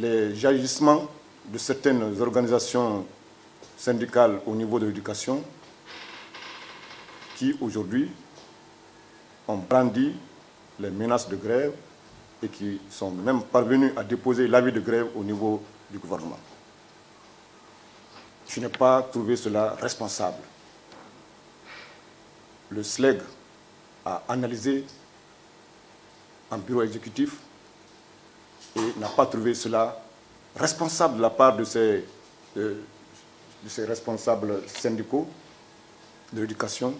les agissements de certaines organisations syndicales au niveau de l'éducation qui, aujourd'hui, ont brandi les menaces de grève et qui sont même parvenus à déposer l'avis de grève au niveau du gouvernement. Je n'ai pas trouvé cela responsable. Le SLEG a analysé en bureau exécutif et n'a pas trouvé cela responsable de la part de ces responsables syndicaux de l'éducation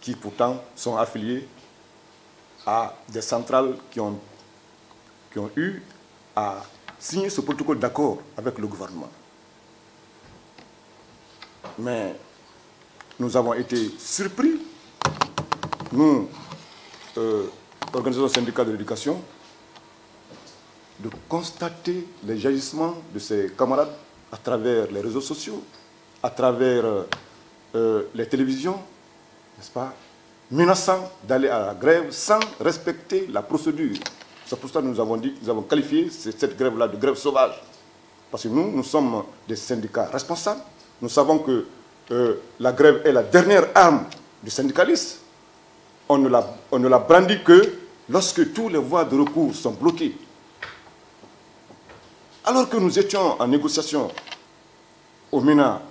qui pourtant sont affiliés à des centrales qui ont eu à signer ce protocole d'accord avec le gouvernement. Mais nous avons été surpris, nous, organisations syndicales de l'éducation, de constater les agissements de ces camarades à travers les réseaux sociaux, à travers les télévisions, n'est-ce pas, menaçant d'aller à la grève sans respecter la procédure. C'est pour ça que nous avons dit, nous avons qualifié cette grève-là de grève sauvage. Parce que nous sommes des syndicats responsables. Nous savons que la grève est la dernière arme du syndicaliste. On ne la brandit que lorsque tous les voies de recours sont bloquées. Alors que nous étions en négociation au MENA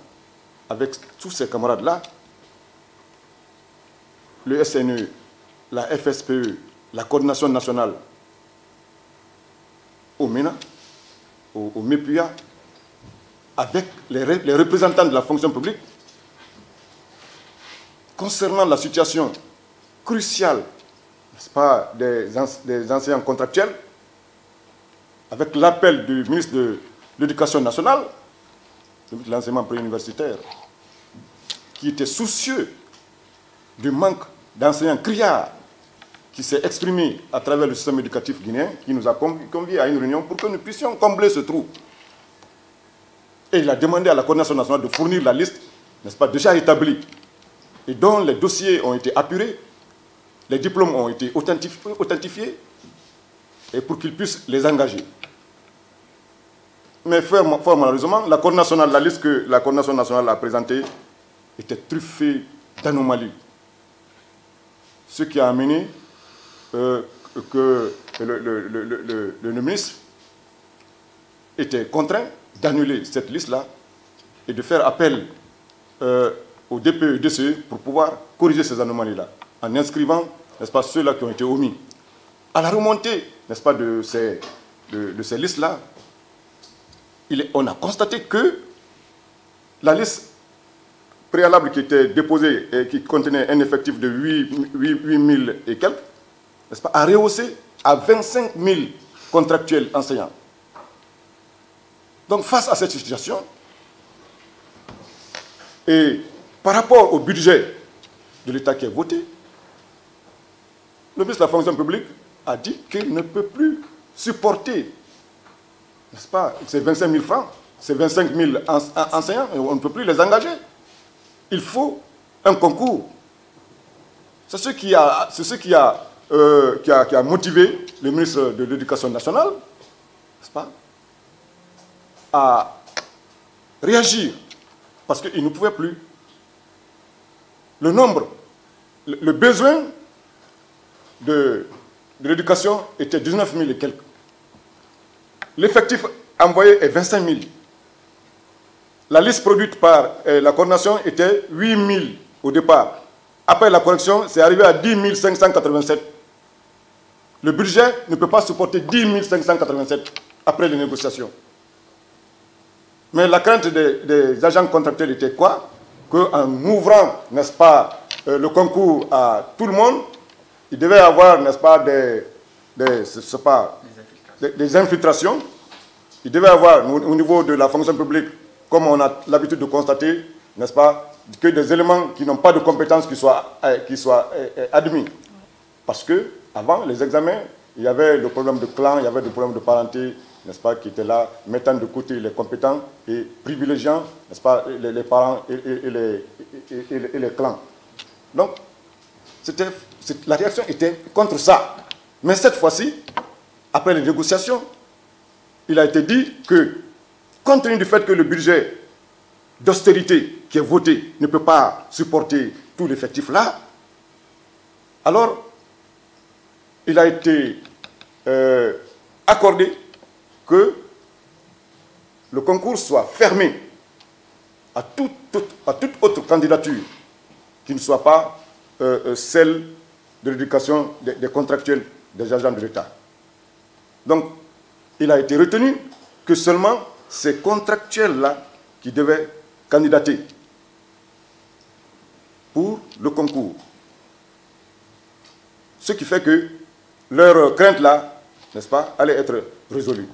avec tous ces camarades-là, le SNE, la FSPE, la coordination nationale au MENA, au MEPUA, avec les représentants de la fonction publique, concernant la situation cruciale, n'est-ce pas, des enseignants contractuels, avec l'appel du ministre de l'Éducation nationale, le ministre de l'enseignement préuniversitaire, qui était soucieux du manque d'enseignants criards, qui s'est exprimé à travers le système éducatif guinéen, qui nous a conviés à une réunion pour que nous puissions combler ce trou. Et il a demandé à la coordination nationale de fournir la liste, n'est-ce pas, déjà établie, et dont les dossiers ont été apurés, les diplômes ont été authentifiés, et pour qu'ils puissent les engager. Mais fort malheureusement, la liste que la coordination nationale a présentée était truffée d'anomalies. Ce qui a amené que le ministre était contraint d'annuler cette liste-là et de faire appel au DPE et DCE pour pouvoir corriger ces anomalies-là, en inscrivant, n'est-ce pas, ceux-là qui ont été omis. À la remontée, n'est-ce pas, de ces listes-là, on a constaté que la liste préalable qui était déposée et qui contenait un effectif de 8 000 et quelques, n'est-ce pas, a rehaussé à 25 000 contractuels enseignants. Donc face à cette situation, et par rapport au budget de l'État qui est voté, le ministre de la fonction publique a dit qu'il ne peut plus supporter, n'est-ce pas, ces 25 000 francs, ces 25 000 enseignants, et on ne peut plus les engager. Il faut un concours. C'est ce qui a motivé le ministre de l'Éducation nationale, n'est-ce pas, à réagir, parce qu'il ne pouvait plus. Le besoin de l'éducation était 19 000 et quelques. L'effectif envoyé est 25 000. La liste produite par la coordination était 8 000 au départ. Après la correction, c'est arrivé à 10 587. Le budget ne peut pas supporter 10 587 après les négociations. Mais la crainte des agents contractuels était quoi? Qu'en ouvrant, n'est-ce pas, le concours à tout le monde, il devait y avoir, n'est-ce pas, des infiltrations. Il devait y avoir, au niveau de la fonction publique, comme on a l'habitude de constater, n'est-ce pas, que des éléments qui n'ont pas de compétences qui soient admis. Parce que avant les examens, il y avait le problème de clan, il y avait le problème de parenté, n'est-ce pas, qui était là, mettant de côté les compétents et privilégiant, n'est-ce pas, les parents et les clans. Donc, la réaction était contre ça. Mais cette fois-ci, après les négociations, il a été dit que, compte tenu du fait que le budget d'austérité qui est voté ne peut pas supporter tout l'effectif là, alors il a été accordé que le concours soit fermé à toute autre candidature qui ne soit pas celle de l'éducation des contractuels des agents de l'État. Donc, il a été retenu que seulement ces contractuels-là qui devaient candidater pour le concours. Ce qui fait que leur crainte-là, n'est-ce pas, allait être résolue.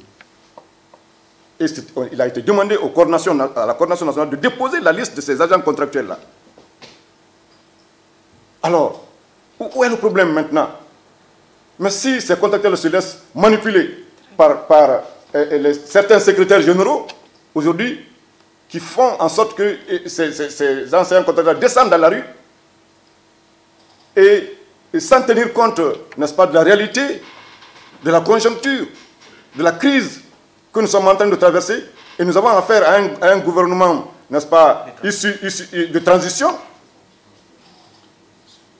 Et il a été demandé à la coordination nationale de déposer la liste de ces agents contractuels-là. Alors, où est le problème maintenant? Mais si ces contractuels se laissent manipuler par certains secrétaires généraux, aujourd'hui, qui font en sorte que ces anciens contractuels descendent dans la rue et sans tenir compte, n'est-ce pas, de la réalité, de la conjoncture, de la crise que nous sommes en train de traverser, et nous avons affaire à un gouvernement, n'est-ce pas, issu de transition,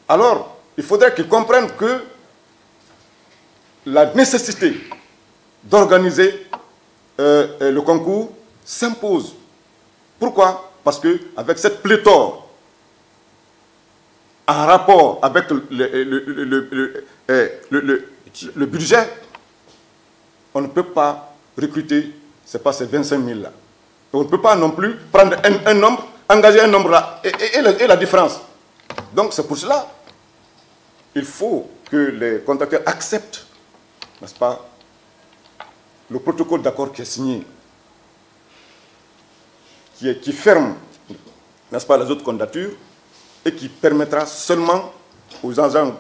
alors il faudrait qu'ils comprennent que la nécessité d'organiser le concours s'impose. Pourquoi? Parce qu'avec cette pléthore, en rapport avec le budget, on ne peut pas recruter, ce n'est pas ces 25 000 là. On ne peut pas non plus prendre un nombre, engager un nombre là, et la différence. Donc c'est pour cela, il faut que les contracteurs acceptent, n'est-ce pas, le protocole d'accord qui est signé, qui ferme, n'est-ce pas, les autres candidatures, et qui permettra seulement aux agents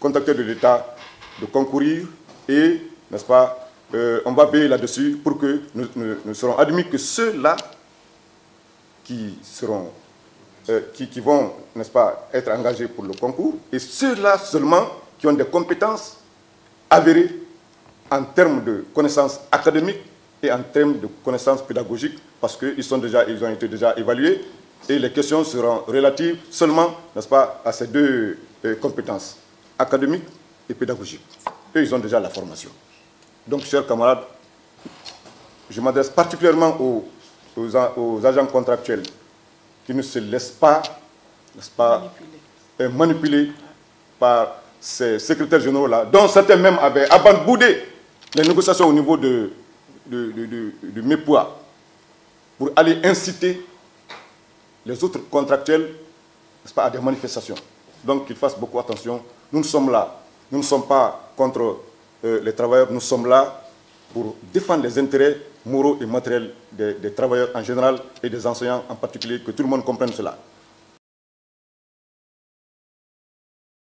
contracteurs de l'État de concourir et, n'est-ce pas, on va veiller là-dessus pour que nous serons admis que ceux-là qui vont, n'est-ce pas, être engagés pour le concours, et ceux-là seulement qui ont des compétences avérées en termes de connaissances académiques et en termes de connaissances pédagogiques, parce qu'ils ont été déjà évalués, et les questions seront relatives seulement, n'est-ce pas, à ces deux compétences, académiques et pédagogiques. Et ils ont déjà la formation. Donc, chers camarades, je m'adresse particulièrement aux agents contractuels qui ne se laissent pas, n'est-ce pas, manipuler par ces secrétaires généraux-là, dont certains même avaient abandonné les négociations au niveau du MEPOA pour aller inciter les autres contractuels, n'est-ce pas, à des manifestations. Donc qu'ils fassent beaucoup attention. Nous sommes là. Nous ne sommes pas contre les travailleurs. Nous sommes là pour défendre les intérêts moraux et matériels des travailleurs en général et des enseignants en particulier, que tout le monde comprenne cela.